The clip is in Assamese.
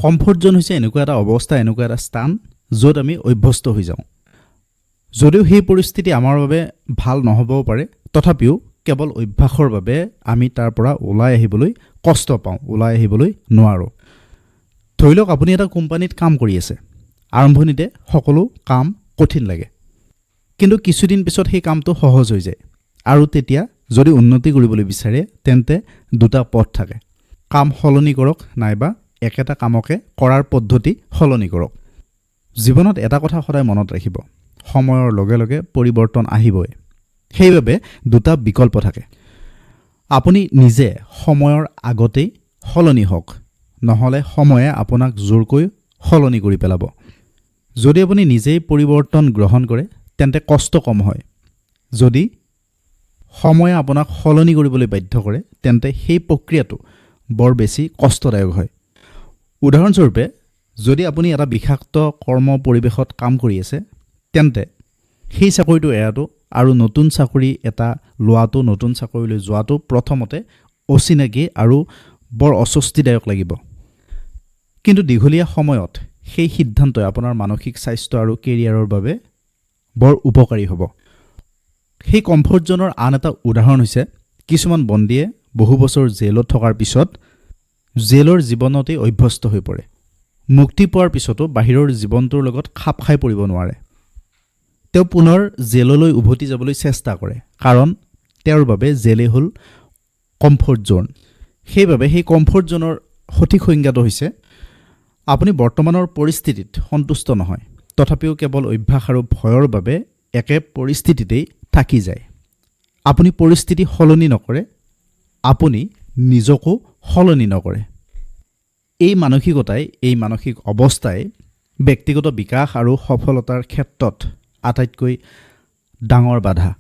কমফৰ্ট জোন হৈছে এনেকুৱা এটা অৱস্থা, এনেকুৱা এটা স্থান য'ত আমি অভ্যস্ত হৈ যাওঁ। যদিও সেই পৰিস্থিতি আমাৰ বাবে ভাল নহ'বও পাৰে, তথাপিও কেৱল অভ্যাসৰ বাবে আমি তাৰ পৰা ওলাই আহিবলৈ কষ্ট পাওঁ, ওলাই আহিবলৈ নোৱাৰোঁ। ধৰি লওক আপুনি এটা কোম্পানীত কাম কৰি আছে। আৰম্ভণিতে সকলো কাম কঠিন লাগে, কিন্তু কিছুদিন পিছত সেই কামটো সহজ হৈ যায়। আৰু তেতিয়া যদি উন্নতি কৰিবলৈ বিচাৰে তেন্তে দুটা পথ থাকে, কাম সলনি কৰক নাইবা একেটা কামকে কৰাৰ পদ্ধতি সলনি কৰক। জীৱনত এটা কথা সদায় মনত ৰাখিব, সময়ৰ লগে লগে পৰিৱৰ্তন আহিবই। সেইবাবে দুটা বিকল্প থাকে। আপুনি নিজে সময়ৰ আগতেই সলনি হওক, নহ'লে সময়ে আপোনাক জোৰকৈ সলনি কৰি পেলাব। যদি আপুনি নিজেই পৰিৱৰ্তন গ্ৰহণ কৰে তেন্তে কষ্ট কম হয়। যদি সময়ে আপোনাক সলনি কৰিবলৈ বাধ্য কৰে তেন্তে সেই প্ৰক্ৰিয়াটো বৰ বেছি কষ্টদায়ক হয়। উদাহৰণস্বৰূপে, যদি আপুনি এটা বিষাক্ত কৰ্ম পৰিৱেশত কাম কৰি আছে, তেন্তে সেই চাকৰিটো এৰাটো আৰু নতুন চাকৰি এটা লোৱাটো, নতুন চাকৰিলৈ যোৱাটো প্ৰথমতে অচিনাকি আৰু বৰ অস্বস্তিদায়ক লাগিব। কিন্তু দীঘলীয়া সময়ত সেই সিদ্ধান্তই আপোনাৰ মানসিক স্বাস্থ্য আৰু কেৰিয়াৰৰ বাবে বৰ উপকাৰী হ'ব। সেই কমফৰ্ট জোনৰ আন এটা উদাহৰণ হৈছে কিছুমান বন্দীয়ে বহু বছৰ জেলত থকাৰ পিছত জেলৰ জীৱনতেই অভ্যস্ত হৈ পৰে। মুক্তি পোৱাৰ পিছতো বাহিৰৰ জীৱনটোৰ লগত খাপ খাই পৰিব নোৱাৰে। তেওঁ পুনৰ জেললৈ উভতি যাবলৈ চেষ্টা কৰে, কাৰণ তেওঁৰ বাবে জেলেই হ'ল কমফৰ্ট জোন। সেইবাবে সেই কমফৰ্ট জোনৰ সঠিক সংজ্ঞাটো হৈছে আপুনি বৰ্তমানৰ পৰিস্থিতিত সন্তুষ্ট নহয়, তথাপিও কেৱল অভ্যাস আৰু ভয়ৰ বাবে একে পৰিস্থিতিতেই থাকি যায়। আপুনি পৰিস্থিতি সলনি নকৰে, আপুনি নিজকো সলনি নকৰে। এই মানসিকতাই, এই মানসিক অৱস্থাই ব্যক্তিগত বিকাশ আৰু সফলতাৰ ক্ষেত্ৰত আটাইতকৈ ডাঙৰ বাধা।